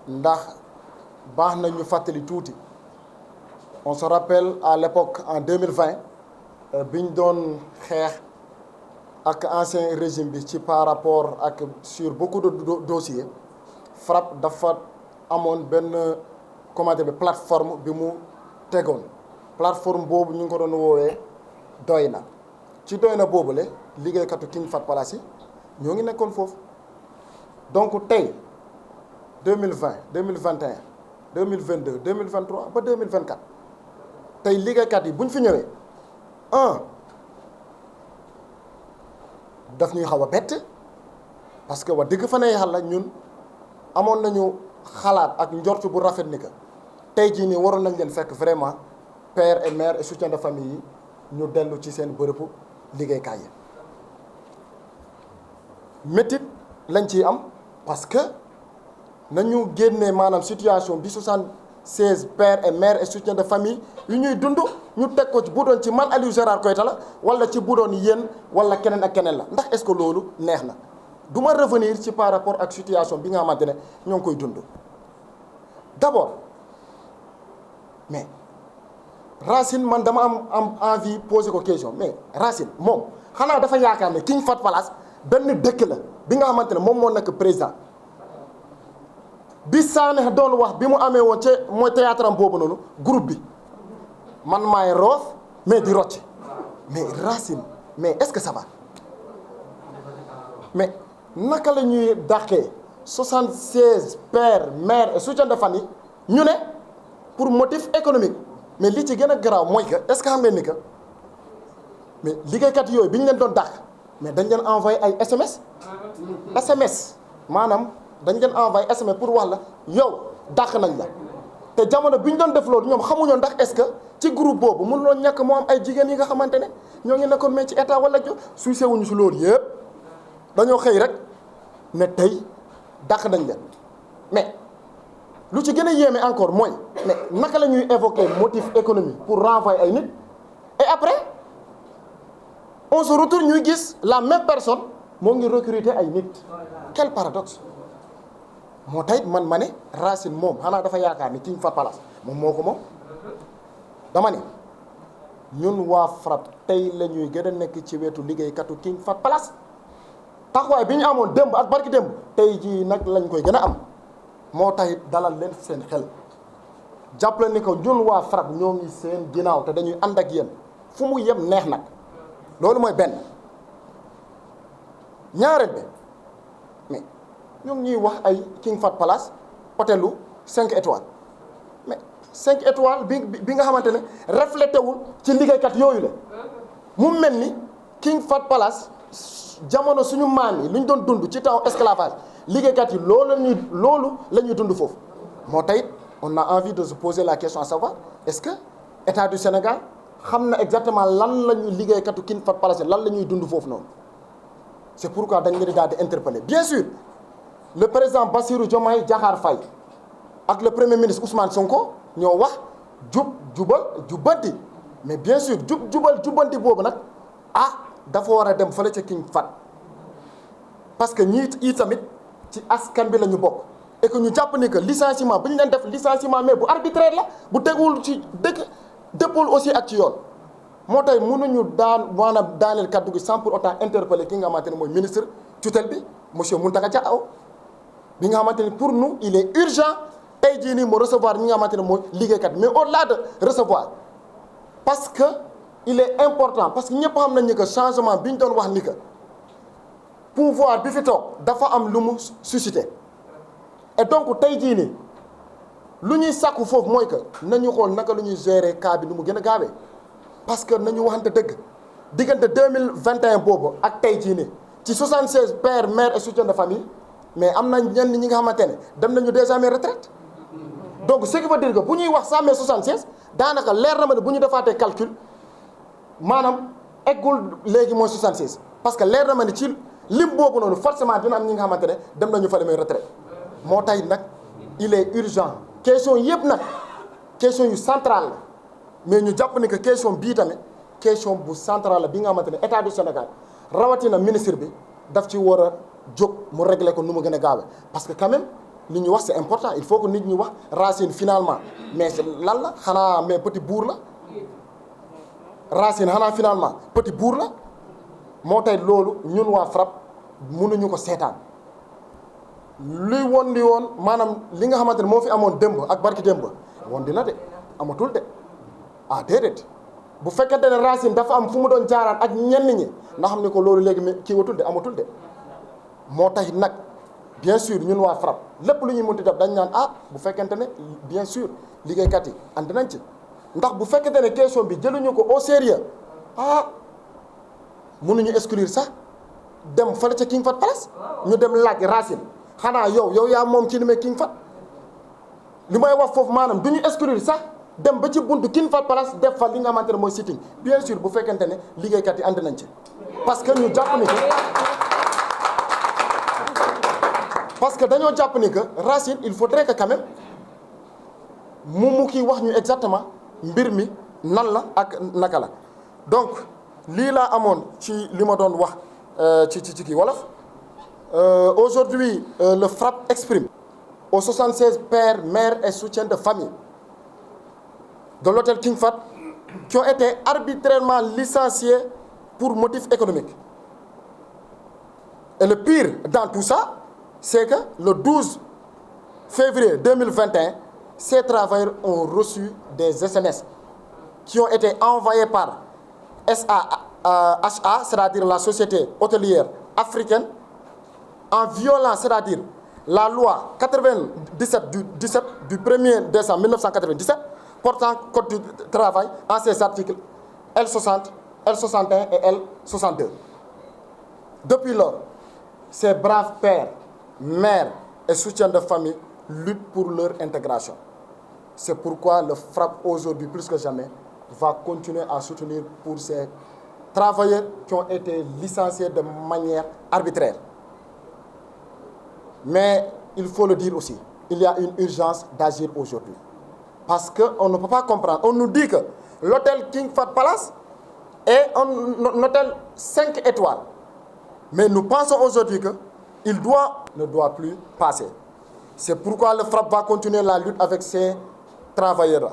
ndax baax na ñu fàttali tuuti on se rappelle à l'époque en 2020 biñ doon xeex ak ancien régime bi ci par rapport ak sur beaucoup de dossiers FRAPP dafa amoon benn comment dire plateforme bi mu tegoon plateforme boobu ñu ngi ko doon woowee doy na ci doy na boobule liggéeykatu King Fahd Palace yi ñoo ngi nekkoon foofu donc tey 2020 2021 2022 2023 ba 2024 tey liggéeykat yi bu ñu fi ñëwee daf ñuy xaw a bett parce que wax dëgg fa ne yàlla ñun amoon nañu xalaat ak njort bu rafet ni que tey jii nii waroon nañ leen fekk vraiment père et mère et soutien de famille yi ñu dellu ci seen bërëbu liggéeykaay yi métit lañ ciy am parce que nañu génnee maanaam situation bi 76 pères et mères et soutien de famille yu ñuy dund ñu teg ko ci bu doon ci man Aliou Gérard Koita la wala ci bu doon yéen wala keneen ak keneen la ndax est-ce que loolu neex na du ma revenir ci par rapport ak situation bi nga xamante ne ñoo ngi koy dund d'abord mais Racine man dama am envie poser ko question mais Racine moom xanaa dafa yaakaar ne King Fahd Palace benn dëkk la bi nga xamante ne moom moo nekk président bi Sané doon wax bi mu amee woon ca mooy théâtre am boobu noonu groupe bi man maay roof mais di rocc mais Racine mais est-ce que ça va mais naka la ñuy dàqee 76 pères mères et soutien de famille ñu ne pour motif économique mais li ci gën a garaaw mooy que est-ce que xam ngeen ni que mais liggéeykat yooyu bi ñu leen doon dàq mais dañ leen envoyé ay SMS maanaam dañ leen envoyé SMS pour wax la yow dàq nañ la te jamono bi ñu doon def loolu ñoom xamuñoo ndax est-ce que ci groupe boobu mënuloo ñàkk moo am ay jigéen yi nga xamante ne ñoo ngi nekkoon mais ci état wala jo suy sewuñu si loolu yëpp dañoo xëy rek ne tey dàq nañ leen mais lu ci gën a yéeme encore mooy mais naka la ñuy évoquer motif économique pour renvoyer ay nit et après on se retourne ñuy gis la même personne moo ngi recruter ay nit quel paradoxe moo tey man ma ne Racine moom xanaa dafa yaakaar ni King Fahd Palace moom moo ko moom dama ne ñun waa FRAPP tey la ñuy gën a nekk ci wetu liggéeykatu King Fahd Palace taxawaay bi ñu amoon démb ak barki démb tey jii nag lañ koy gën a am moo tax dalal leen seen xel jàppale ni ko ñun waa FRAPP ñoo ngi seen ginnaaw te dañuy ànd ak yéen fu mu yem neex nag loolu mooy benn ñaareel bi mais ñoo ngi ñuy wax ay King Fahd Palace hôtelu 5 étoiles mais 5 étoiles bi nga xamante ne reflété wul ci liggéeykat yooyu la mu mel ni King Fahd Palace jamono suñu maam yi lu ñu doon dund ci temps esclavage liggéeykat yi loolu la ñuy dund foofu moo tey on a envie de se poser la question à savoir est-ce que état du Sénégal xam na exactement lan la ñuy liggéeykatu King Fahd Palace lan la ñuy dund foofu noonu c'est pourquoi dañ leen daal di interpeller bien sûr le président Bassirou Diomaye Diakhar Faye ak le premier ministre Ousmane Sonko ñoo wax jubbanti mais bien sûr jubbanti boobu nag dafa war a dem fële ca King Fahd parce que ñii i tamit ci askan bi la ñu bokk et que ñu jàpp ni que licenciement bi ñu leen def licenciement mais bu arbitraire la bu tegul ci dëkk dëppul aussi ak ci yoon moo tax mënuñu maanaam daaneel kaddu gi sans pour autant interpeller ki nga xamante ne mooy ministre tutelle bi monsieur Mountaga Diaw bi nga xamante ni pour nous il est urgent tey jii nii mu recevoir ñi nga xamante ne mooy liggéeykat mais au-delà de recevoir parce que il est important parce que ñëpp xam nañ ni que changement bi ñu doon wax ni que pouvoir bi fi toog dafa am lu mu suscité et donc tey jii nii lu ñuy sàkku foofu mooy que nañu xool naka lu ñuy gérer cas bi nu mu gën a gaawee parce que nañu waxante dëgg diggante 2021 boobu ak tey jii nii ci 76 pères mères et soutien de famille mais am na ñenn ñi nga xamante ne dem nañu déjà mes retraite donc ce qui veut dire que bu ñuy wax 100 mais 76 daanaka leer na ma ne bu ñu defaatee calcul maanaam eggul léegi mooy 76 parce que leer na ma ne ci lim boobu noonu forcément dina am ñi nga xamante ne dem nañu fa demee retraite moo tay nag il est urgent question yëpp nag question yu centrale la mais ñu jàpp ni que question bii tamit question bu centrale la bi nga xamante ne état du Sénégal rawatina ministre bi daf ci war a jóg mu régler ko nu mu gën a gaawee parce que quand même li ñu wax c'est important il faut que nit ñi wax Racine finalement mais lan la xanaa mais petit bourg la Racine xanaa finalement petit bourg la moo tey loolu ñun waa FRAPP mënuñu ko seetaan luy woon li woon maanaam li nga xamante ne moo fi amoon démb ak barki démb woon dina de amatul de ah déedéet bu fekkente ne Racine dafa am fu mu doon jaaraan ak ñenn ñi nga xam ne ko loolu léegi mais kii watul de amatul de moo tax nag bien sûr ñun waa FRAPP lépp lu ñuy mënti def dañ naan ah bu fekkente ne bien sûr liggéeykat yi ànd nañ ci ndax bu fekkente ne question bi jëluñu ko au sérieux ah mënuñu exclure sax dem fële ca King Fahd Palace ñu dem laaj Racine xanaa yow yaa moom ci ni may King Fahd li may wax foofu maanaam du ñu exclure sax dem ba ci buntu King Fahd Palace def fa li nga xamante ne mooy sitting bien sûr bu fekkente ne liggéeykat yi ànd nañ ci parce que ñu jàpp ni que parce que dañoo jàpp ni que Racine il faudrait que quand même mu kii wax ñu exactement mbir mi nan la ak naka la donc lii laa amoon ci li ma doon wax ci kii wolof aujourd'hui le FRAPP exprime aux 76 pères, mères et soutiens de famille de l'hôtel King Fahd qui ont été arbitrairement licenciés pour motif économique. Et le pire dans tout ça, c'est que le 12 février 2021, ces travailleurs ont reçu des SMS qui ont été envoyés par SAHA, c'est-à-dire la Société hôtelière africaine, en violant, c'est-à-dire la loi 97 du 1er décembre 1997 portant Code du travail en ses articles L60, L61 et L62. Depuis lors, ces braves pères, mères et soutiens de famille luttent pour leur intégration. C'est pourquoi le FRAPP aujourd'hui plus que jamais va continuer à soutenir pour ces travailleurs qui ont été licenciés de manière arbitraire. Mais il faut le dire aussi, il y a une urgence d'agir aujourd'hui. Parce qu'on ne peut pas comprendre. On nous dit que l'hôtel King Fahd Palace est un hôtel 5 étoiles. Mais nous pensons aujourd'hui qu'il ne doit plus passer. C'est pourquoi le FRAPP va continuer la lutte avec ces travailleurs-là.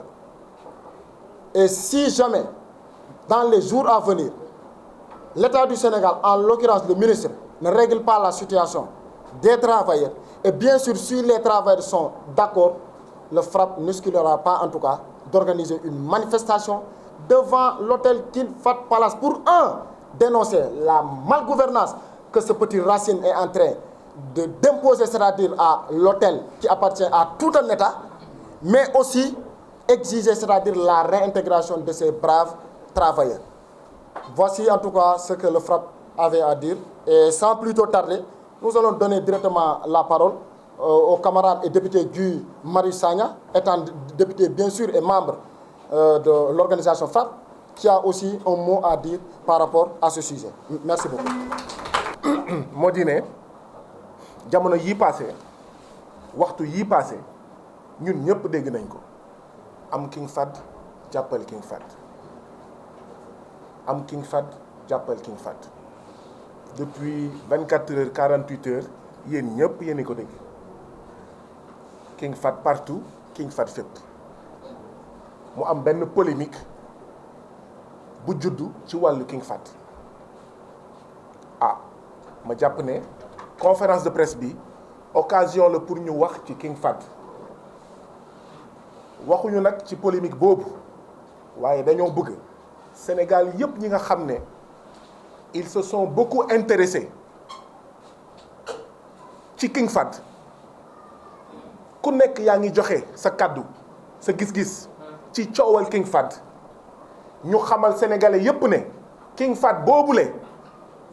Et si jamais, dans les jours à venir, l'État du Sénégal, en l'occurrence le ministre, ne règle pas la situation des travailleurs, et bien sûr, si les travailleurs sont d'accord, le FRAPP n'exclura pas, en tout cas, d'organiser une manifestation devant l'hôtel King Fahd Palace pour, dénoncer la malgouvernance que ce petit Racine est en train d'imposer, c'est-à-dire à l'hôtel qui appartient à tout un État, mais aussi exiger, c'est-à-dire la réintégration de ces braves travailleurs. Voici en tout cas ce que le FRAPP avait à dire. Et sans plus tarder, nous allons donner directement la parole au camarade et député Guy Marius Sagna, étant député bien sûr et membre de l'organisation FRAPP, qui a aussi un mot à dire par rapport à ce sujet. Merci beaucoup. moo di ne jamono yii passé waxtu yii passé ñun ñëpp dégg nañ ko am King Fahd jàppal King Fahd am King Fahd jàppal King Fahd depuis 24 heures 48 heures yéen ñëpp yéen ko dégg King Fahd partout King Fahd fépp mu am benn polémique bu juddu ci wàllu King Fahd ma jàpp ne conférence de presse bi occasion la pour ñu wax ci King Fahd waxuñu nag ci polémique boobu waaye dañoo bëgg Sénégal yëpp ñi nga xam ne ils se sont beaucoup intéressés ci King Fahd ku nekk yaa ngi joxe sa kàddu sa gis-gis ci coowal King Fahd ñu xamal sénégalais yëpp ne King Fahd boobule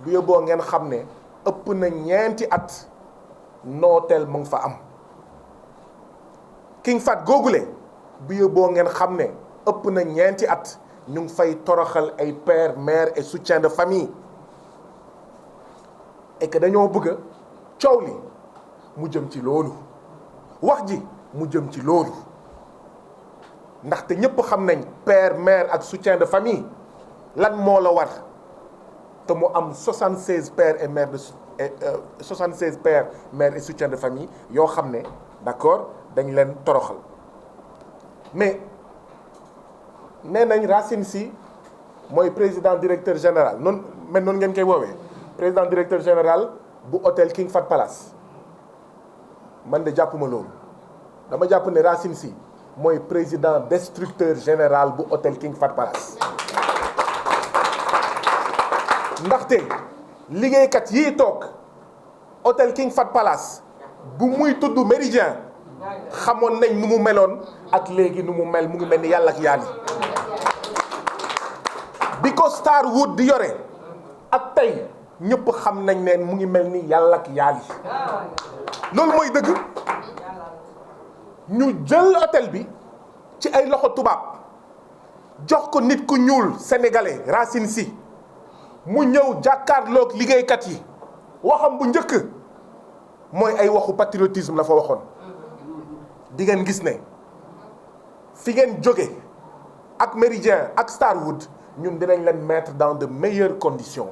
bu yóbboo ngeen xam ne ëpp na ñeenti at nooteel mu ngi fa am King Fahd googule bu yóbboo ngeen xam ne ëpp na ñeenti at ñu ngi fay toroxal ay père mère et soutien de famille et que dañoo bëgg coow li mu jëm ci loolu wax ji mu jëm ci loolu ndaxte ñëpp xam nañ père mère ak soutien de famille lan moo la war te mu am 76 pères et mères 76 pères mères et soutiens de famille yoo xam ne d'accord dañ leen toroxal mais nee nañ Racine Sy mooy président directeur général noonu mais noonu ngeen koy woowee président directeur général bu hôtel King Fahd Palace man de jàppuma loolu dama jàpp ne Racine Sy mooy président destructeur général bu hôtel King Fahd Palace ndaxte liggéeykat yii toog hôtel King Fahd Palace bu muy tudd Méridien xamoon nañ nu mu meloon ak léegi nu mu mel mu ngi mel ni yàlla ak yàlla bi ko Starwood di yore ak tey ñëpp xam nañ ne mu ngi mel ni yàlla ak yàlla loolu mooy dëgg ñu jël hôtel bi ci ay loxo tubaab jox ko nit ku ñuul sénégalais Racine Sy mu ñëw jàkkaarloog liggéeykat yi waxam bu njëkk mooy ay waxu patriotisme la fa waxoon di ngeen gis ne fi ngeen jóge ak Méridien ak Starwood ñun dinañ leen mettre dans de meilleures conditions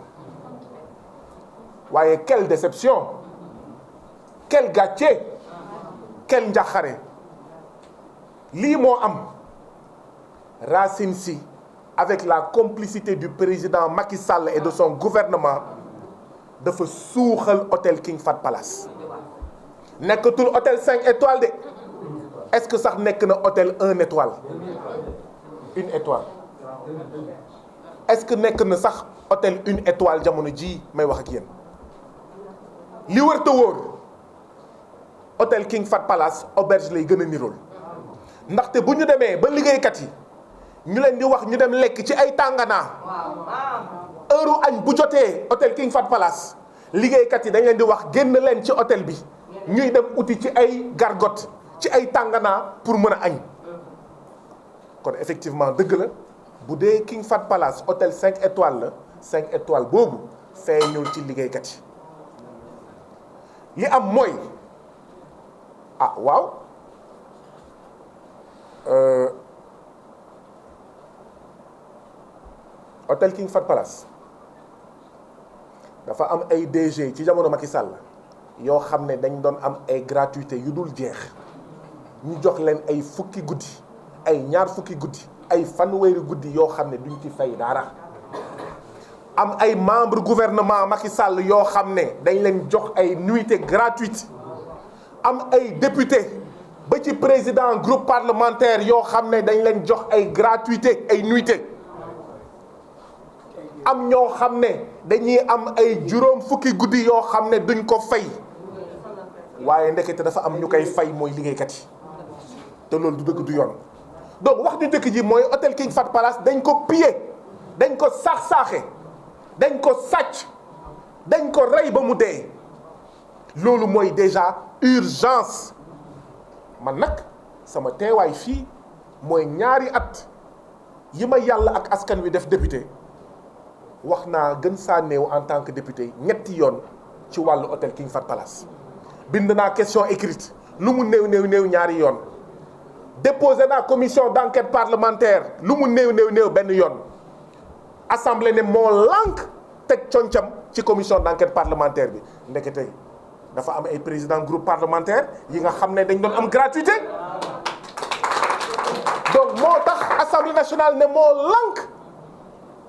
waaye quelle déception quel gàcce quel njaxare lii moo am Racine Sy avec la complicité du président Macky Sall et de son gouvernement dafa suuxal hôtel King Fahd Palace nekkatul hôtel 5 étoiles de est-ce que sax nekk na hôtel 1 étoile 1 étoile est-ce que nekk na sax hôtel 1 étoile jamono ji may wax ak yéen li wër te wóor hôtel King Fahd Palace auberge lay gën a nirool ndaxte bu ñu demee ba liggéeykat yi ñu leen di wax ñu dem lekk ci ay tànganaa heure añ bu jotee hôtel King Fahd Palace liggéeykat yi dañ leen di wax génn leen ci hôtel bi ñuy dem uti ci ay gargote ci ay tànganaa pour mën a añ kon effectivement dëgg la bu dee King Fahd Palace hôtel 5 étoiles la 5 étoiles boobu feeñul ci liggéeykat yi li am mooy waaw hôtel King Fahd Palace dafa am ay DG ci jamono Macky Sall yoo xam ne dañ doon am ay gratuité yu dul jeex ñu jox leen ay fukki guddi ay ñaar fukki guddi ay fanweeri guddi yoo xam ne duñ ci fay dara am ay membre gouvernement Macky Sall yoo xam ne dañ leen jox ay nuitée gratuite am ay député ba ci président groupe parlementaire yoo xam ne dañ leen jox ay gratuité ay nuitée am ñoo xam ne dañuy am ay juróom fukki guddi yoo xam ne duñ ko fay waaye ndekete dafa am ñu koy fay mooy liggéeykat yi te loolu du dëgg du yoon donc wax ju dëkk ji mooy hôtel King Fahd Palace dañ ko piller dañ ko saax-saaxe dañ ko sàcc dañ ko rey ba mu dee loolu mooy déjà urgence man nag sama teewaay fii mooy ñaari at yi ma yàlla ak askan wi def député wax naa gën saa néew en tant que député ñetti yoon ci wàllu hôtel King Fahd Palace bind naa question écrite lu mu néew ñaari yoon déposé naa commission d'enquête parlementaire lu mu néew benn yoon assemblée ne moo lànk teg concam ci commission d'enquête parlementaire bi ndekete dafa am ay président groupe parlementaire yi nga xam ne dañ doon am gratuité donc moo tax assemblée nationale ne moo lànk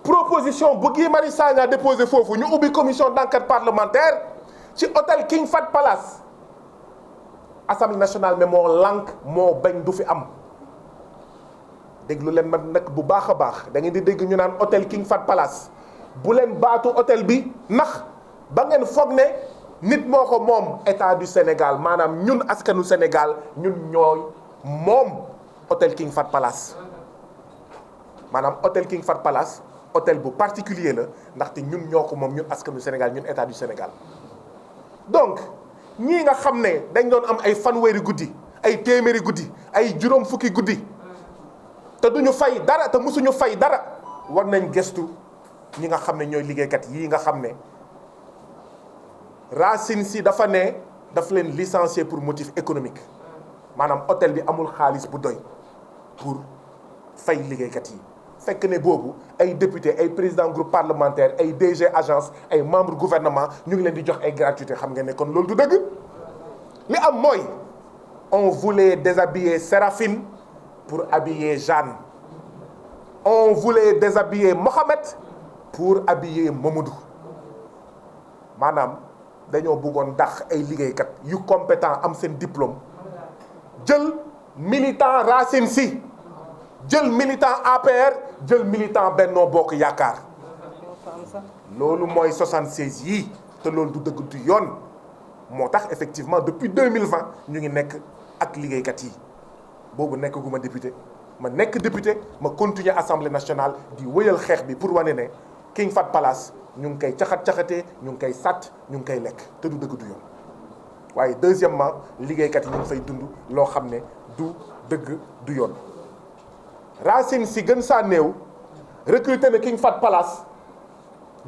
proposition bu Guy Marius Sagna déposé foofu ñu ubbi commission d'enquête parlementaire ci hôtel King Fahd Palace assemblée nationale mais moo lànk moo bañ du fi am déglu leen man nag bu baax a baax da ngeen di dégg ñu naan hôtel King Fahd Palace bu leen baatu hôtel bi ndax ba ngeen foog ne nit moo ko moom état du Sénégal maanaam ñun askanu Sénégal ñun ñooy moom hôtel King Fahd Palace maanaam hôtel King Fahd Palace hôtel bu particulier la ndaxte ñun ñoo ko moom ñun askanu Sénégal ñun état du Sénégal donc ñii nga xam ne dañ doon am ay fanweeri guddi ay téeméeri guddi ay juróom fukki guddi te duñu fay dara te mësuñu fay dara war nañ gestu ñi nga xam ne ñooy liggéeykat yii nga xam ne Racine Sy dafa ne daf leen licencier pour motif économique maanaam hôtel bi amul xaalis bu doy pour fay liggéeykat yi fekk ne boobu ay député ay président groupe parlementaire ay DG agence ay membre gouvernement ñu ngi leen di jox ay gratuité xam ngeen ne kon loolu du dëgg li am mooy on voulait déshabiller Séraphine pour habiller Jeanne. On voulait déshabiller Mohamed pour habiller Mamadou. maanaam dañoo bëggoon dàq ay liggéeykat yu compétent am seen diplôme jël militant Racine Sy jël militant APR jël militant Benno Bokk Yaakaar loolu mooy 76 yii te loolu du dëgg du yoon moo tax effectivement depuis 2020 ñu ngi nekk ak liggéeykat yi boobu nekk gu ma député ma nekk député ma continuer assemblée nationale di wëyal xeex bi pour wane ne King Fahd Palace ñu ngi koy caxat-caxatee ñu ngi koy sàcc ñu ngi koy lekk te du dëgg du yoon waaye deuxièmement liggéeykat yi ñu ngi fay dund loo xam ne du dëgg du yoon Racine Sy gën saa néew recruté na King Fahd Palace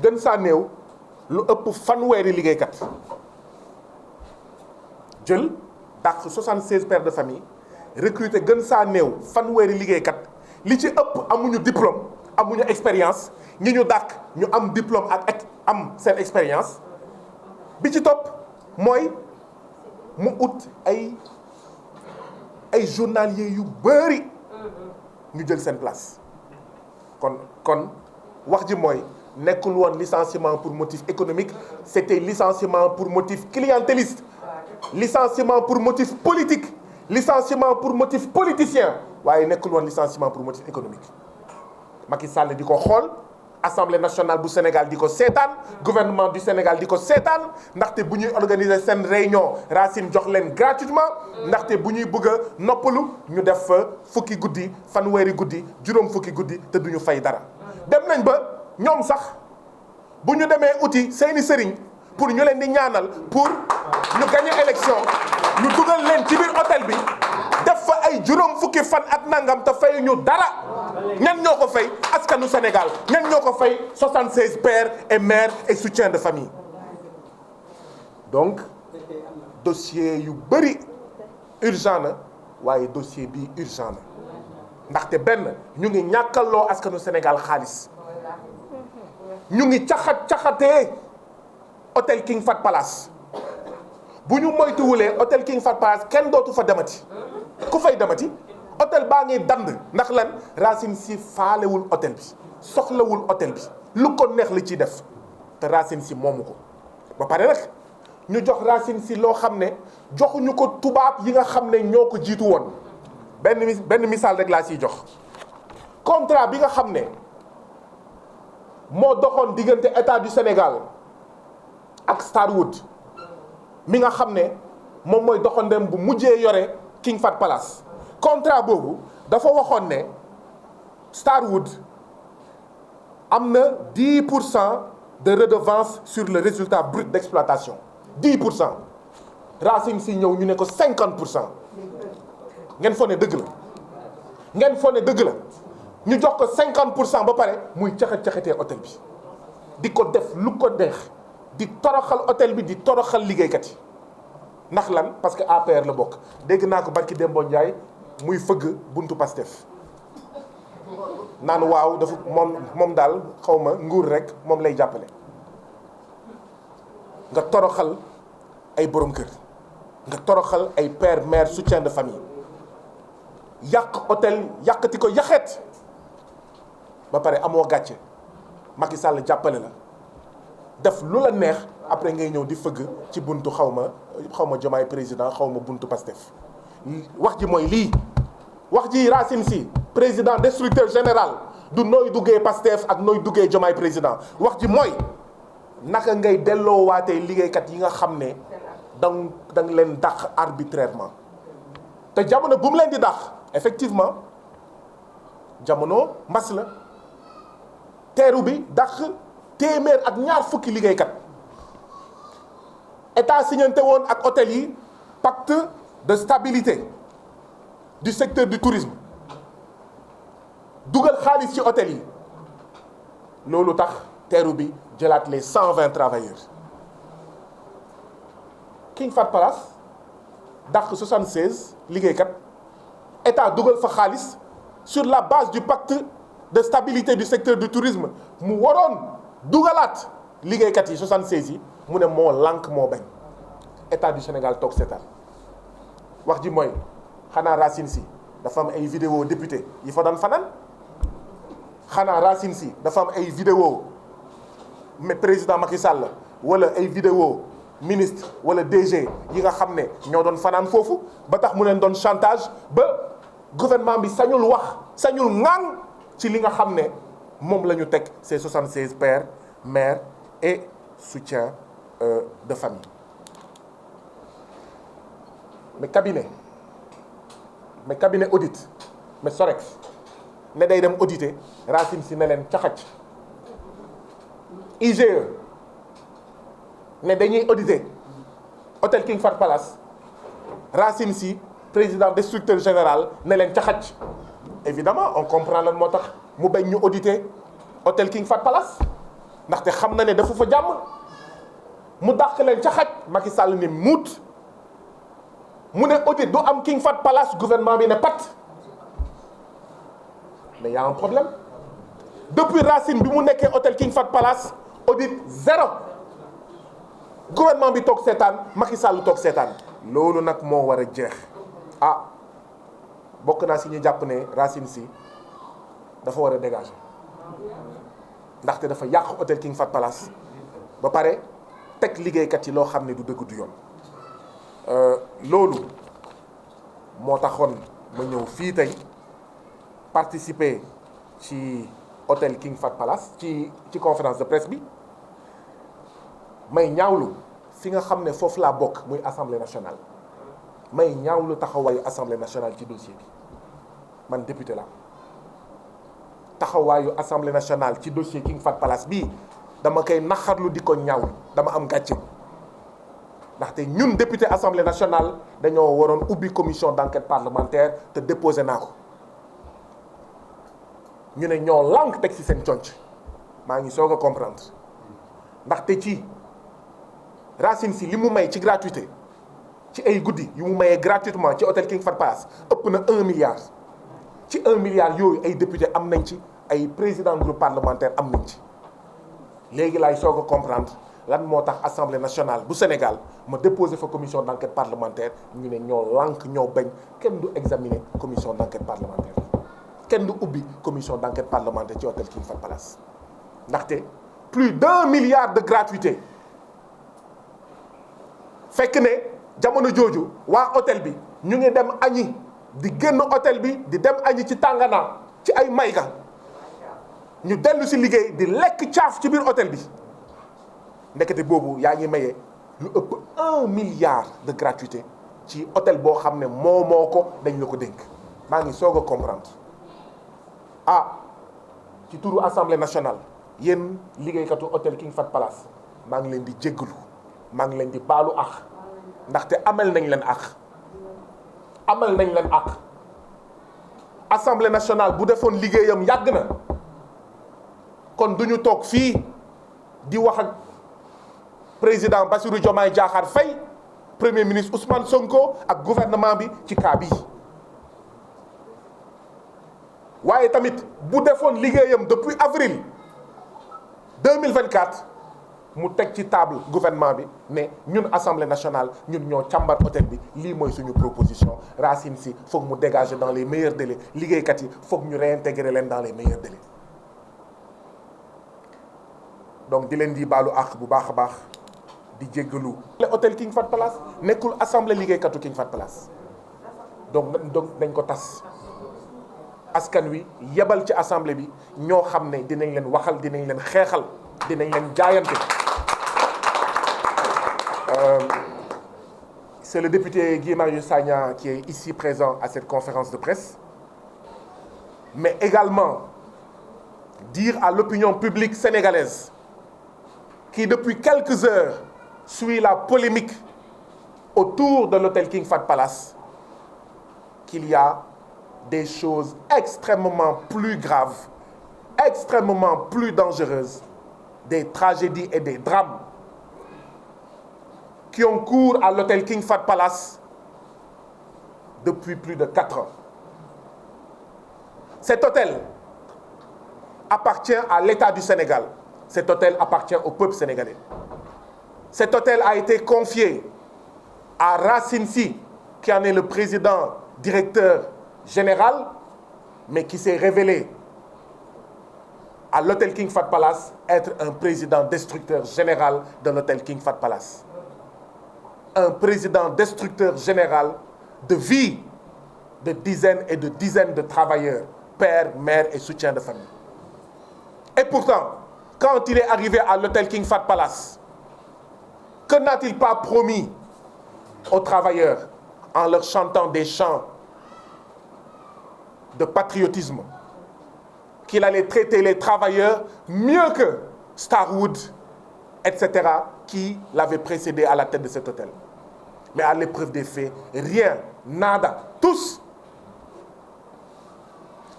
gën saa néew lu ëpp fanweeri liggéeykat jël dàq 76 pères de famille recruté gën saa néew fanweeri liggéeykat li ci ëpp amuñu diplôme amuñu expérience ñi ñu dàq ñu am diplôme ak am seen expérience bi ci topp mooy mu ut ay journaliers yu bëri ñu jël seen place kon wax ji mooy nekkul woon licenciement pour motif économique c'était licenciement pour motif clientéliste licenciement pour motif politique licenciement pour motif politicien waaye nekkul woon licenciement pour motif économique Macky Sall di ko xool Assemblée nationale bu Sénégal di ko seetaan gouvernement du Sénégal di ko seetaan ndaxte bu ñuy organiser seen réunion Racine jox leen gratuitement ndaxte bu ñuy bëgg a noppalu ñu def fa fukki guddi fanweeri guddi juróom fukki guddi te duñu fay dara dem nañ ba ñoom sax bu ñu demee uti seeni sëriñ pour ñu leen di ñaanal pour ñu gagner élection ñu dugal leen ci biir hôtel bi def fa ay juróom fukki fan ak nangam te fay ñu dara ñan ñoo ko fay askanu Sénégal ñan ñoo ko fay 76 pères et mères et soutiens de famille donc dossier yu bëri urgent na waaye dossier bi urgent na ndaxte benn ñu ngi ñàkkaloo askanu Sénégal xaalis ñu ngi caxatee hôtel King Fahd Palace bu ñu moytuwulee hôtel King Fahd Palace kenn dootu fa demati ku fay demati hôtel baa ngi dand ndax lan Racine Sy faalewul hôtel bi soxlawul hôtel bi lu ko neex li ciy def te Racine Sy moomu ko ba pare nag ñu jox Racine Sy loo xam ne joxuñu ko tubaab yi nga xam ne ñoo ko jiitu woon benn misaal rek laa siy jox contrat bi nga xam ne moo doxoon diggante état du Sénégal ak Starwood mi nga xam ne moom mooy doxandem bu mujjee yore King Fahd Palace contrat boobu dafa waxoon ne Starwood am na 10% de redevance sur le résultat brut d'exploitation 10% Racine Sy ñëw ñu ne ko 50% ngeen foog ne dëgg la ñu jox ko 50% ba pare muy caxat-caxatee hôtel bi di ko def lu ko neex di toroxal hôtel bi di toroxal liggéeykat yi ndax lan parce que APR la bokk dégg naa ko barki Dembo Ndiaye muy fëgg buntu Pastef naan waaw dafa moom daal xaw ma nguur rek moom lay jàppale nga toroxal ay borom kër nga toroxal ay père mère soutien de famille yàq hôtel yàqati ko yaxeet ba pare amoo gàcce Macky Sall jàppale la def lu la neex après ngay ñëw di fëgg ci buntu xaw ma Diomaye président xaw ma buntu Pastef wax ji mooy lii wax ji Racine Sy président destructeur général du nooy duggee Pastef ak nooy duggee Diomaye président wax ji mooy naka ngay delloowaatee liggéeykat yi nga xam ne dang leen dàq arbitrairement te jamono bu mu leen di dàq effectivement jamono mbas la teeru bi dàq téeméer ak ñaar fukki liggéeykat état signante woon ak hôtel yi pacte de stabilité du secteur du tourisme dugal xaalis ci hôtel yi loolu tax teeru bi jëlaat les 120 travailleurs King Fahd Palace dàq 76 liggéeykat état dugal fa xaalis sur la base du pacte de stabilité du secteur du tourisme mu waroon dugalaat liggéeykat yi 76 yi mu ne moo lànk moo bañ état du Sénégal toog seetaan wax ji mooy xanaa Racine Sy dafa am ay vidéo député yi fa doon fanaan xanaa Racine Sy dafa am ay vidéo mais président Macky Sall wala ay vidéo ministre wala DG yi nga xam ne ñoo doon fanaan foofu ba tax mu leen doon chantage ba gouvernement bi sañul wax sañul ŋaan ci li nga xam ne moom la ñu teg ces 76 pères mères et soutien de famille. mais cabinet audit mais Sorex ne day dem auditer Racine Sy ne leen caxac IGE ne dañuy auditer hôtel King Fahd Palace Racine Sy président destructeur général ne leen caxac évidemment on comprend lan moo tax mu bañ ñu auditer hôtel King Fahd Palace ndaxte xam na ne dafa fa jàmm mu dàq leen caxac Macky Sall ne muut mu ne audit du am King Fahd Palace gouvernement bi ne pat mais y a un problème depuis Racine bi mu nekkee hôtel King Fahd Palace audit zéro gouvernement bi toog seetaan Macky Sall toog seetaan loolu nag moo war a jeex bokk naa si ñu jàpp ne Racine Sy dafa war a dégager ndaxte dafa yàq hôtel King Fahd Palace ba pare teg liggéeykat yi loo xam ne du dëgg du yoon loolu moo taxoon ma ñëw fii tey participer ci hôtel King Fahd Palace ci conférence de presse bi may ñaawlu fi nga xam ne foofu laa bokk muy assemblée nationale may ñaawlu taxawaayu assemblée nationale ci dossier bi man député la taxawaayu assemblée nationale ci dossier King Fahd Palace bii dama koy naxarlu di ko ñaawlu dama am gàcce ndaxte ñun député assemblée nationale dañoo waroon ubbi commission d'enquête parlementaire te déposé naa ko ñu ne ñoo lànk teg ci seen conc maa ngi soog a comprendre ndaxte ci Racine Sy li mu may ci gratuité ci ay guddi yu mu mayee gratuitement ci hôtel King Fahd Palace ëpp na 1 milliard ci 1 milliard yooyu ay député am nañ ci ay président groupe parlementaire am nañ ci léegi laay soog a comprendre lan moo tax assemblée nationale bu Sénégal ma déposé fa commission d'enquête parlementaire ñu ne ñoo lànk ñoo bañ kenn du examiner commission d'enquête parlementaire kenn du ubbi commission d'enquête parlementaire ci hôtel King Fahd Palace ndaxte plus d'1 milliard de gratuité fekk ne jamono jooju waa hôtel bi ñu ngi dem añi di génn hôtel bi di dem añi ci Tangana ci ay mayga ñu dellu si liggéey di lekk caaf ci biir hôtel bi ndekete boobu yaa ngi mayee lu ëpp 1 milliard de gratuité ci hôtel boo xam ne moo ko dañ la ko dénk maa ngi soog a comprendre ci turu assemblée nationale yéen liggéeykatu hôtel King Fahd Palace maa ngi leen di jéggalu maa ngi leen di baalu ak ndaxte amal nañ leen ak assemblée nationale bu defoon liggéeyam yàgg na kon duñu toog fii di wax ak président Bassirou Diomaye Diakhar Faye premier ministre Ousmane Sonko ak gouvernement bi ci cas bii waaye tamit bu defoon liggéeyam depuis avril 2024 mu teg ci table gouvernement bi ne ñun assemblée nationale ñun ñoo càmbar hôtel bi lii mooy suñu proposition Racine Sy foog mu dégager dans les meilleurs délais liggéeykat yi foog ñu réintégrer leen dans les meilleurs délais donc di leen di baalu àq bu baax a baax di jéggalu. hôtel King Fahd Palace nekkul assemblée liggéeykatu King Fahd Palace donc dañ ko tas askan wi yebal ci assemblée bi ñoo xam ne dinañ leen waxal dinañ leen xeexal dinañ leen jaayante. C'est le député Guy Marius Sagna qui est ici présent à cette conférence de presse, mais également dire à l'opinion publique sénégalaise qui depuis quelques heures suit la polémique autour de l'hôtel King Fahd Palace qu'il y a des choses extrêmement plus graves, extrêmement plus dangereuses, des tragédies et des drames qui ont cours à l'hôtel King Fahd Palace depuis plus de 4 ans. Cet hôtel appartient à l'État du Sénégal. Cet hôtel appartient au peuple sénégalais. Cet hôtel a été confié à Racine Sy qui en est le président directeur général, mais qui s'est révélé à l'hôtel King Fahd Palace être un président destructeur général de l'hôtel King Fahd Palace. Un président destructeur général de vie de dizaines et de dizaines de travailleurs, pères, mères et soutiens de famille. Et pourtant, quand il est arrivé à l'hôtel King Fahd Palace, que n'a-t-il pas promis aux travailleurs en leur chantant des chants de patriotisme, qu'il allait traiter les travailleurs mieux que Starwood, etc., qui l'avaient précédé à la tête de cet hôtel. Mais à l'épreuve des faits, rien, nada, tous,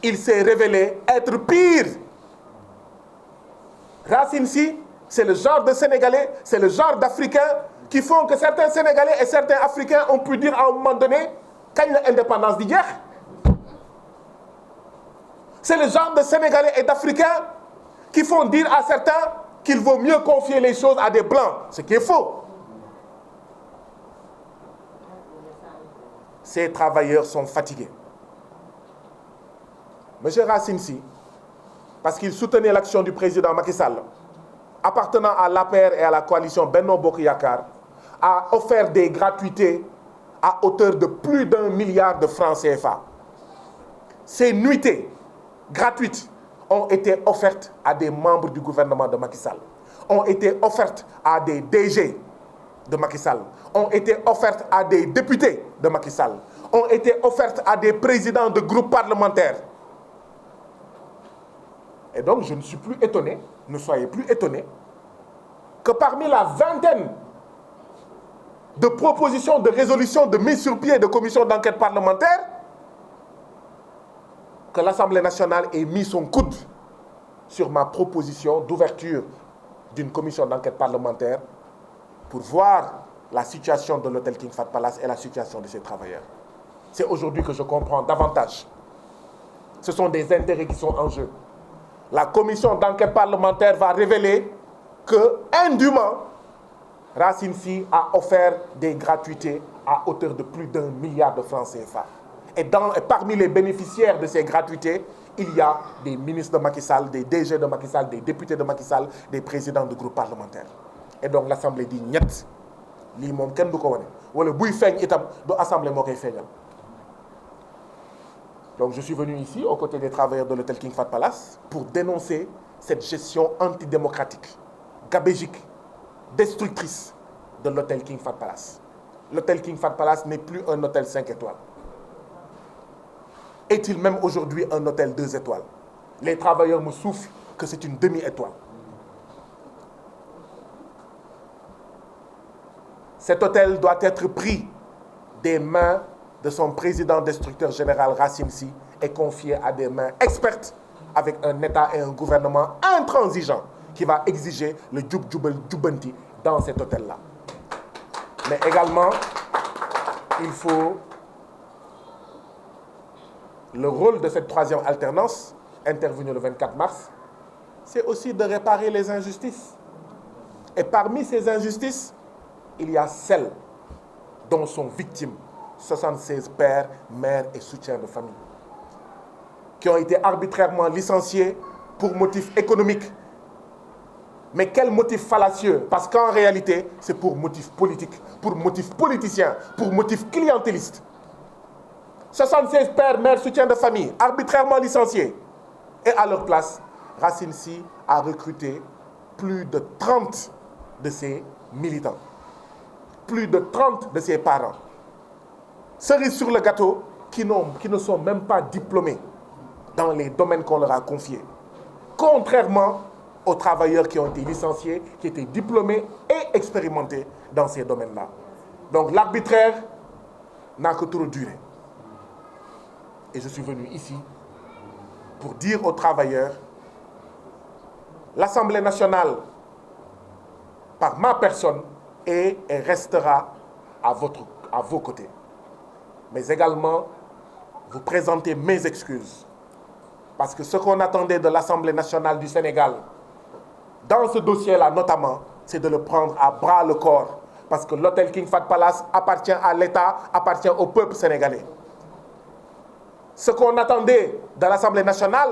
il s'est révélé être pire. Racine Sy, c'est le genre de Sénégalais, c'est le genre d'Africains qui font que certains Sénégalais et certains Africains ont pu dire à un moment donné quand l'indépendance d'hier. C'est le genre de Sénégalais et d'Africains qui font dire à certains qu'il vaut mieux confier les choses à des Blancs, ce qui est faux. Ces travailleurs sont fatigués. Monsieur Racine Sy, parce qu'il soutenait l'action du président Macky Sall, appartenant à l'APR et à la coalition Benno Bokk Yakaar, a offert des gratuités à hauteur de plus d'1 milliard de francs CFA. Ces nuitées gratuites ont été offertes à des membres du gouvernement de Macky Sall, ont été offertes à des DG de Macky Sall, ont été offertes à des députés de Macky Sall, ont été offertes à des présidents de groupes parlementaires. Et donc, je ne suis plus étonné, ne soyez plus étonnés, que parmi la vingtaine de propositions de résolution de mise sur pied de commissions d'enquête parlementaire, que l'Assemblée nationale ait mis son coude sur ma proposition d'ouverture d'une commission d'enquête parlementaire pour voir la situation de l'hôtel King Fahd Palace et la situation de ses travailleurs. C'est aujourd'hui que je comprends davantage. Ce sont des intérêts qui sont en jeu. La commission d'enquête parlementaire va révéler que, indûment, Racine Sy a offert des gratuités à hauteur de plus d'1 milliard de francs CFA. Et parmi les bénéficiaires de ces gratuités, il y a des ministres de Macky Sall, des DG de Macky Sall, des députés de Macky Sall, des présidents de groupes parlementaires. Et donc l'Assemblée dit ñett lii moom kenn du ko wane wala buy feeñ itam du Assemblée moo koy feeñal. Donc je suis venu ici aux côtés des travailleurs de l'hôtel King Fahd Palace pour dénoncer cette gestion antidémocratique, gabégique, destructrice de l'hôtel King Fahd Palace. L'hôtel King Fahd Palace n'est plus un hôtel 5 étoiles. Est-il même aujourd'hui un hôtel 2 étoiles? Les travailleurs me soufflent que c'est une demi-étoile. Cet hôtel doit être pris des mains de son président destructeur général Racine Sy et confié à des mains expertes avec un État et un gouvernement intransigeant qui va exiger le jub jubal jubbanti dans cet hôtel-là. Mais également, il faut le rôle de cette troisième alternance, intervenue le 24 mars, c'est aussi de réparer les injustices. Et parmi ces injustices, il y a celles dont sont victimes 76 pères, mères et soutiens de famille, qui ont été arbitrairement licenciés pour motifs économiques. Mais quel motif fallacieux? Parce qu'en réalité, c'est pour motif politique, pour motif politicien, pour motif clientéliste. 76 pères, mères, soutiens de famille, arbitrairement licenciés. Et à leur place, Racine Sy a recruté plus de 30 de ses militants, plus de 30 de ses parents. Cerise sur le gâteau, qui ne sont même pas diplômés dans les domaines qu'on leur a confiés. Contrairement aux travailleurs qui ont été licenciés, qui étaient diplômés et expérimentés dans ces domaines-là. Donc l'arbitraire n'a que trop duré. Et je suis venu ici pour dire aux travailleurs, l'Assemblée nationale, par ma personne, est et restera à vos côtés. Mais également, vous présenter mes excuses. Parce que ce qu'on attendait de l'Assemblée nationale du Sénégal, dans ce dossier-là notamment, c'est de le prendre à bras le corps Parce que l'hôtel King Fahd Palace appartient à l'État, appartient au peuple sénégalais. Ce qu'on attendait de l'Assemblée nationale,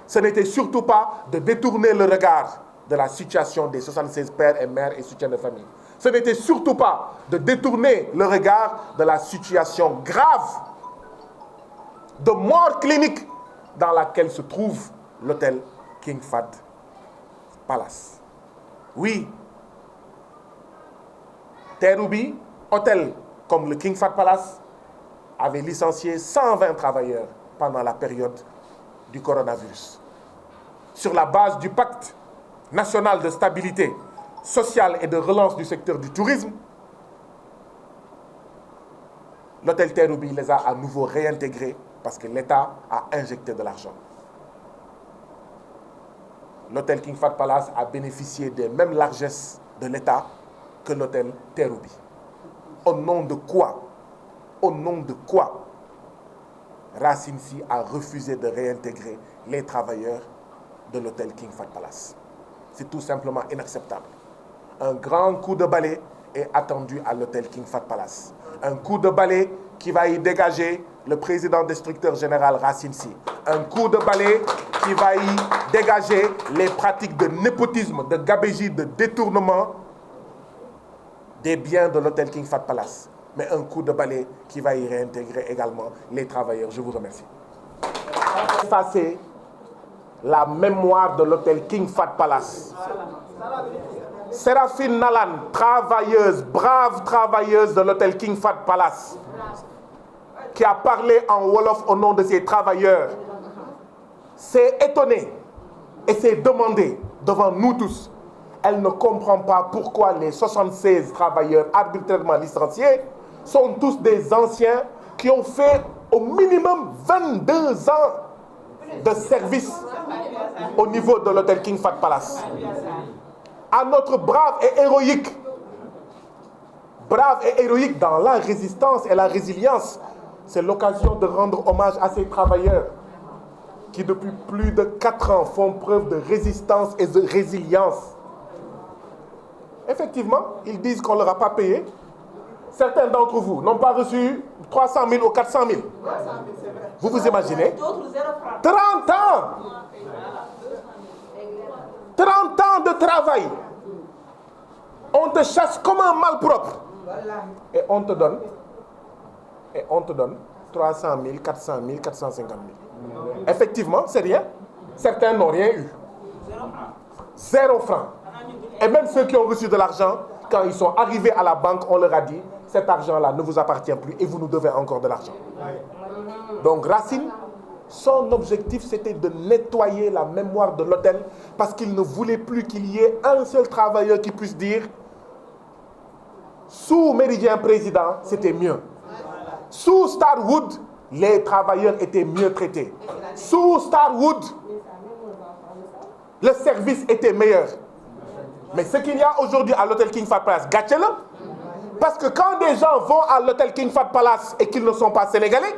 ce n'était surtout pas de détourner le regard de la situation des 76 pères et mères et soutiens de famille. Ce n'était surtout pas de détourner le regard de la situation grave de mort clinique dans laquelle se trouve l'hôtel King Fahd Palace. Oui, Terrou-Bi, hôtel comme le King Fahd Palace, avait licencié 120 travailleurs pendant la période du coronavirus. Sur la base du pacte national de stabilité sociale et de relance du secteur du tourisme, l'hôtel Terrou-Bi les a à nouveau réintégrés parce que l'État a injecté de l'argent. L'hôtel King Fahd Palace a bénéficié des mêmes largesses de l'État que l'hôtel Terrou-Bi. Au nom de quoi? Au nom de quoi Racine Sy a refusé de réintégrer les travailleurs de l'hôtel King Fahd Palace? C'est tout simplement inacceptable. Un grand coup de balai est attendu à l'hôtel King Fahd Palace. Un coup de balai qui va y dégager le président destructeur général Racine Sy. Un coup de balai qui va y dégager les pratiques de népotisme, de gabegie, de détournement des biens de l'hôtel King Fahd Palace. Mais un coup de balai qui va y réintégrer également les travailleurs. Je vous remercie. Effacer la mémoire de l'hôtel King Fahd Palace. Séraphine Nalan, travailleuse, brave travailleuse de l'hôtel King Fahd Palace, qui a parlé en Wolof au nom de ses travailleurs, s'est étonnée et s'est demandé devant nous tous. Elle ne comprend pas pourquoi les 76 travailleurs arbitrairement licenciés sont tous des anciens qui ont fait au minimum 22 ans de service au niveau de l'hôtel King Fahd Palace. À notre brave et héroïque dans la résistance et la résilience, c'est l'occasion de rendre hommage à ces travailleurs qui depuis plus de 4 ans font preuve de résistance et de résilience. Effectivement, ils disent qu'on ne leur a pas payé. Certains d'entre vous n'ont pas reçu 300 000 ou 400 000. Vous vous imaginez? 30 ans! 30 ans de travail. On te chasse comme un malpropre. Et on te donne 300 000, 400 000, 450 000. Effectivement, c'est rien. Certains n'ont rien eu. 0 franc. Et même ceux qui ont reçu de l'argent, quand ils sont arrivés à la banque, on leur a dit, cet argent-là ne vous appartient plus et vous nous devez encore de l'argent. Donc Racine, son objectif, c'était de nettoyer la mémoire de l'hôtel parce qu'il ne voulait plus qu'il y ait un seul travailleur qui puisse dire sous Méridien Président, c'était mieux. Sous Starwood, les travailleurs étaient mieux traités. Sous Starwood, le service était meilleur. Mais ce qu'il y a aujourd'hui à l'hôtel King Fahd Palace, gâchez-le. Parce que quand des gens vont à l'hôtel King Fahd Palace et qu'ils ne sont pas sénégalais,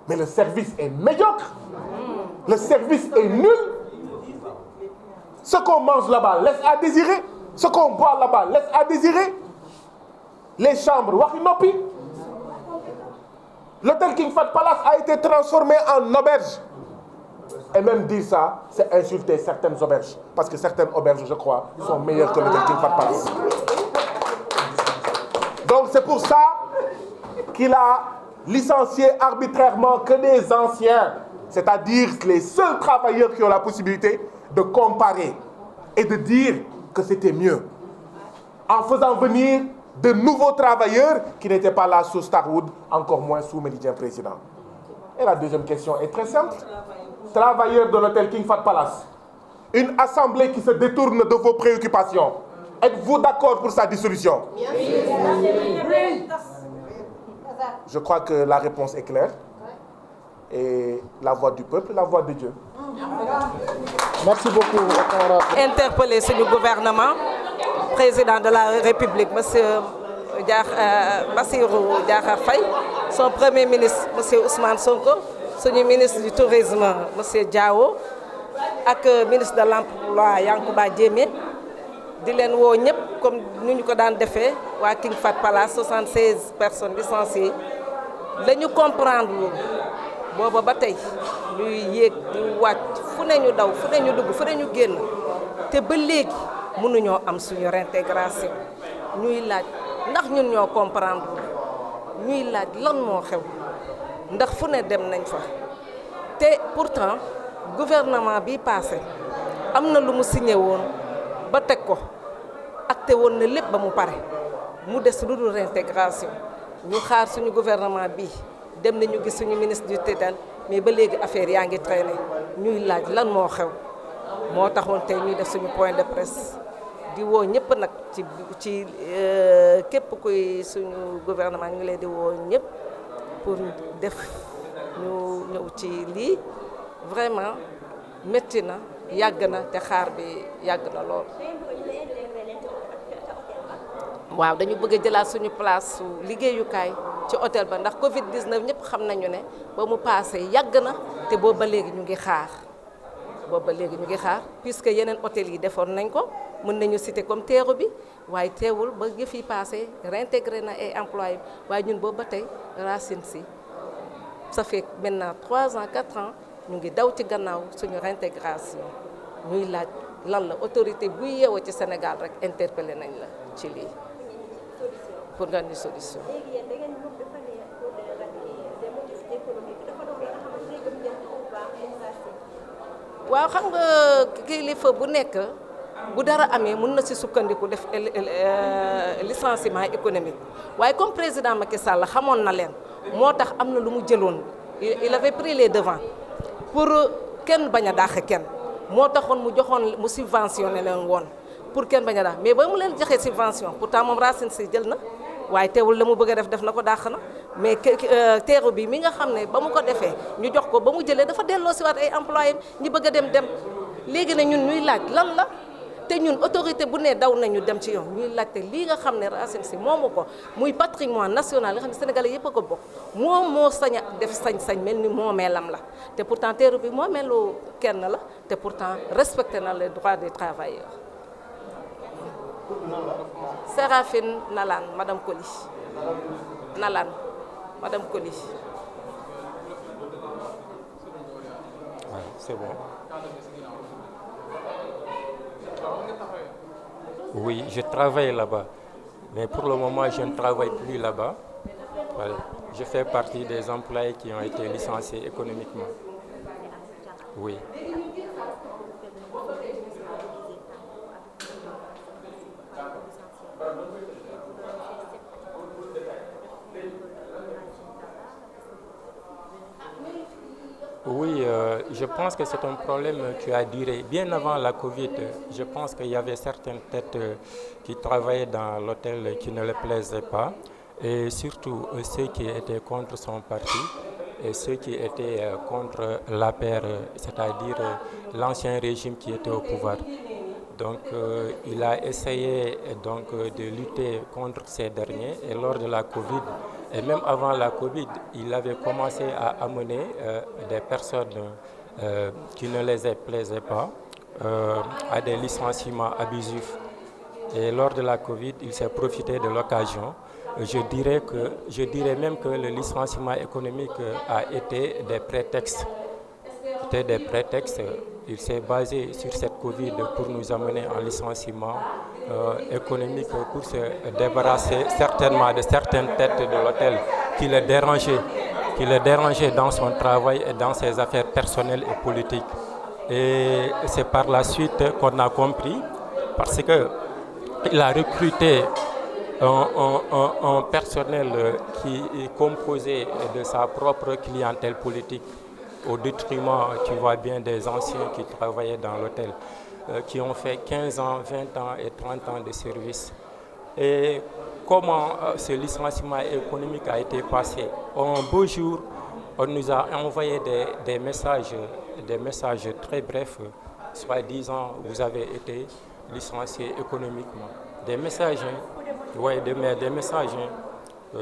mais le service est médiocre. Le service est nul. Ce qu'on mange là-bas laisse à désirer. Ce qu'on boit là-bas laisse à désirer. Les chambres, Wakinopi. L'hôtel King Fahd Palace a été transformé en auberge. Et même dire ça, c'est insulter certaines auberges. Parce que certaines auberges, je crois, sont meilleures que l'hôtel King Fahd Palace. Donc c'est pour ça qu'il a licencié arbitrairement que des anciens, c'est-à-dire les seuls travailleurs qui ont la possibilité de comparer et de dire que c'était mieux. En faisant venir de nouveaux travailleurs qui n'étaient pas là sous Starwood, encore moins sous Méridien Président. Et la deuxième question est très simple. Travailleurs de l'hôtel King Fahd Palace, une assemblée qui se détourne de vos préoccupations, êtes-vous d'accord pour sa dissolution? Oui. Je crois que la réponse est claire. Et la voix du peuple, la voix de Dieu. Merci beaucoup. Interpeller le gouvernement, président de la République, M. Bassirou Diakhar Faye, son premier ministre, M. Ousmane Sonko, son ministre du Tourisme, M. Diao, et le ministre de l'Emploi, Yankouba Diémé, di leen woo ñëpp comme ni ñu ko daan defee waa King Fahd Palace 76 personnes licenciées lañu comprendre loolu booba ba tey ñuy yéeg di wàcc fu ne ñu daw fu ne ñu dugg fu ne ñu génn te ba léegi mënuñoo am suñu réintégration ñuy laaj ndax ñun ñoo comprendre ñuy laaj lan moo xew ndax fu ne dem nañ fa te pourtant gouvernement bi passé am na lu mu signé woon ba teg ko acté woon na lépp ba mu pare mu des lu dul réintégration ñu xaar suñu gouvernement bi dem nañu gis suñu ministre du tutelle mais ba léegi affaire yaa ngi traîner ñuy laaj lan moo xew moo taxoon tey ñuy def suñu point de presse di woo ñëpp nag ci képp kuy suñu gouvernement ñu ngi leen di woo ñëpp pour def ñu ñëw ci lii vraiment métti na yàgg na te xaar bi yàgg na lool. waaw dañu bëgg a jëlaat suñu place su liggéeyukaay ci hôtel ba ndax Covid 19 ñëpp xam nañu ne ba mu passé yàgg na te boobu ba léegi ñu ngi xaar puisque yeneen hôtel yi defoon nañ ko mën nañu citer comme Terrou bi waaye teewul ba yëf yi passé réintégré na ay employés waaye ñun boobu ba tey Racine Sy ça fait maintenant 3 ans 4 ans ñu ngi daw ci gannaaw suñu réintégration ñuy laaj lan la autorité buy yeewoo ci Sénégal rek interpellé nañ la ci lii pour nga ni solution. waaw xam nga kilifa bu nekk bu dara amee mën na ci sukkandiku def licenciement économique waaye comme président Macky Sall xamoon na leen moo tax am na lu mu jëloon il avait pris les devants pour kenn bañ a dàq kenn moo taxoon mu subventionné leen woon pour kenn bañ a dàq mais ba mu leen joxee subvention pourtant moom Racine Sy jël na waaye teewul la mu bëgg a def na ko dàq na mais Terrou bi mi nga xam ne ba mu ko defee ñu jox ko ba mu jëlee dafa delloo si waat ay employés ñi bëgg a dem léegi ne ñun ñuy laaj lan la te ñun autorité bu ne daw nañu dem ci yoon ñuy laajte lii nga xam ne Racine Sy moomu ko muy patrimoine national nga xam ne sénégalais yëpp a ko bokk moom moo sañ a def sañ-sañ mel ni moomeelam la te pourtant Terrou bi moomeelu kenn la te pourtant respecté na les droits des travailleurs. Séraphine Nalan, Madame Coly. Nalan, Madame Coly. Ouais, c'est bon. Oui, je travaille là-bas. Mais pour le moment, je ne travaille plus là-bas. Voilà. Je fais partie des employés qui ont été licenciés économiquement. Oui. Oui, je pense que c'est un problème qui a duré bien avant la Covid. Je pense qu'il y avait certaines têtes qui travaillaient dans l'hôtel qui ne le plaisaient pas, et surtout ceux qui étaient contre son parti et ceux qui étaient contre l'APR, c'est-à-dire l'ancien régime qui était au pouvoir. Donc il a essayé donc, de lutter contre ces derniers, et lors de la Covid, et même avant la Covid, il avait commencé à amener des personnes qui ne les plaisaient pas à des licenciements abusifs. Et lors de la Covid, il s'est profité de l'occasion. Je dirais même que le licenciement économique a été des prétextes. C'était des prétextes. Il s'est basé sur cette Covid pour nous amener en licenciement économique pour se débarrasser certainement de certaines têtes de l'hôtel qui le dérangeaient dans son travail et dans ses affaires personnelles et politiques. Et c'est par la suite qu'on a compris, parce qu'il a recruté un personnel qui est composé de sa propre clientèle politique, au détriment, tu vois bien, des anciens qui travaillaient dans l'hôtel, qui ont fait 15 ans, 20 ans et 30 ans de service. Et comment ce licenciement économique a été passé? Un beau jour, on nous a envoyé des messages très brefs, soi-disant vous avez été licencié économiquement. Des messages, oui, des messages,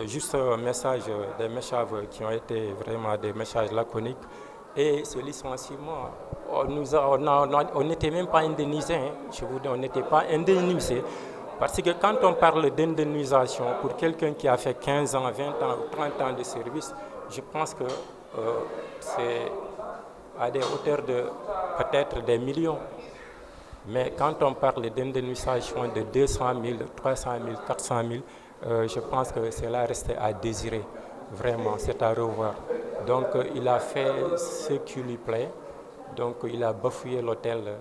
juste un message, des messages qui ont été vraiment des messages laconiques, Et ce licenciement, on n'était même pas indemnisé. Hein. Je vous dis, on n'était pas indemnisé. Parce que quand on parle d'indemnisation pour quelqu'un qui a fait 15 ans, 20 ans ou 30 ans de service, je pense que c'est à des hauteurs de peut-être des millions. Mais quand on parle d'indemnisation de 200 000, 300 000, 400 000, je pense que cela reste à désirer. Vraiment, c'est à revoir. Donc, il a fait ce qui lui plaît. Donc, il a bafoué l'hôtel.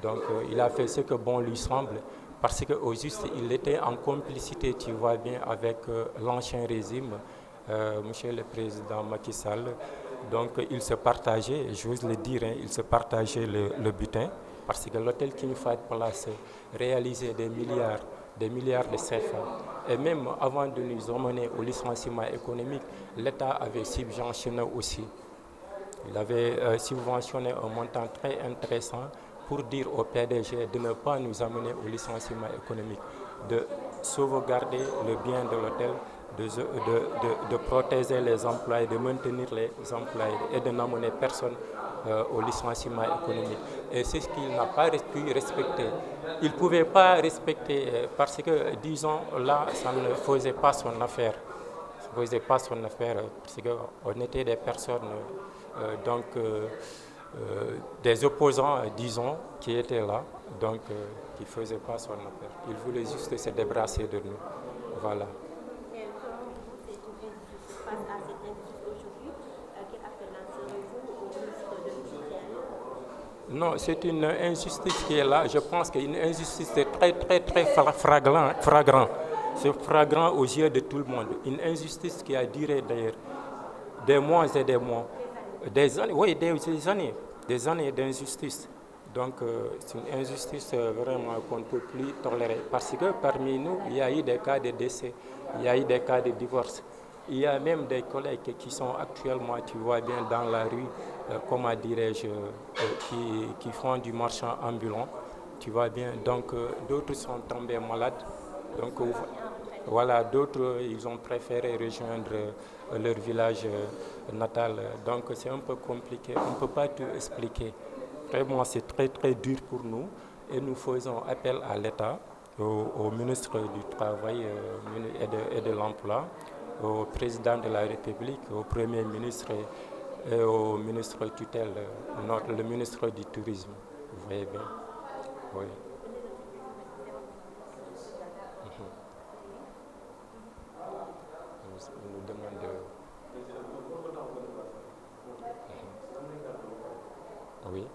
Donc, il a fait ce que bon lui semble. Parce qu'au juste, il était en complicité, tu vois bien, avec l'ancien régime, Monsieur le Président Macky Sall. Donc, il se partageait, j'ose le dire, hein, il se partageait le butin. Parce que l'hôtel King Fahd Palace réalisait des milliards de CFA. Et même avant de nous emmener au licenciement économique, l'État avait subventionné aussi. Il avait subventionné un montant très intéressant pour dire au PDG de ne pas nous amener au licenciement économique, de sauvegarder le bien de l'hôtel, de protéger les employés, de maintenir les employés et de n'amener personne au licenciement économique. Et c'est ce qu'il n'a pas pu respecter. Il ne pouvait pas respecter parce que, disons, là, ça ne faisait pas son affaire. Ça ne faisait pas son affaire parce qu'on était des personnes, des opposants, disons, qui étaient là, donc qui ne faisaient pas son affaire. Il voulait juste se débarrasser de nous. Voilà. Non, c'est une injustice qui est là. Je pense qu'une injustice très flagrant. C'est flagrant aux yeux de tout le monde. Une injustice qui a duré d'ailleurs des mois et des mois. Des années, oui, des années d'injustice. Donc c'est une injustice vraiment qu'on ne peut plus tolérer. Parce que parmi nous, il y a eu des cas de décès, il y a eu des cas de divorce. Il y a même des collègues qui sont actuellement, tu vois bien, dans la rue, comment dirais-je, qui font du marchand ambulant, tu vois bien. Donc d'autres sont tombés malades. Donc voilà, d'autres, ils ont préféré rejoindre leur village natal. Donc c'est un peu compliqué, on ne peut pas tout expliquer. Vraiment, c'est très dur pour nous et nous faisons appel à l'État, au ministre du Travail et de l'Emploi, au président de la République, au Premier ministre et au ministre tutelle, le ministre du Tourisme. Vous voyez bien. Oui. On nous demande Oui.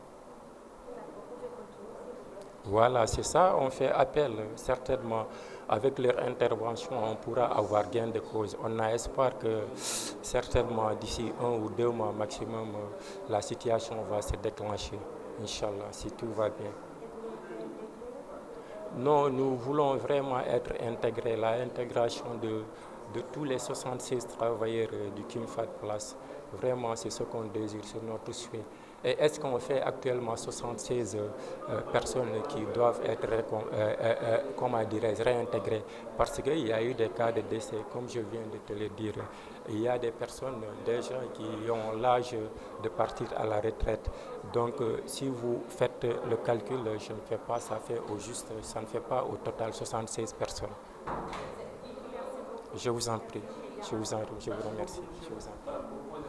Voilà, c'est ça, on fait appel, certainement. Avec leur intervention, on pourra avoir gain de cause. On a espoir que, certainement, d'ici 1 ou 2 mois maximum, la situation va se déclencher, Inch'Allah, si tout va bien. Non, nous voulons vraiment être intégrés, l'intégration de tous les 76 travailleurs du King Fahd Palace. Vraiment, c'est ce qu'on désire, c'est notre souhait. Et est-ce qu'on fait actuellement 76 personnes qui doivent être réintégrées? Parce qu'il y a eu des cas de décès, comme je viens de te le dire. Il y a des personnes déjà qui ont l'âge de partir à la retraite. Donc, si vous faites le calcul, je ne fais pas, ça fait au juste, ça ne fait pas au total 76 personnes. Je vous en prie, je vous remercie. Je vous en prie.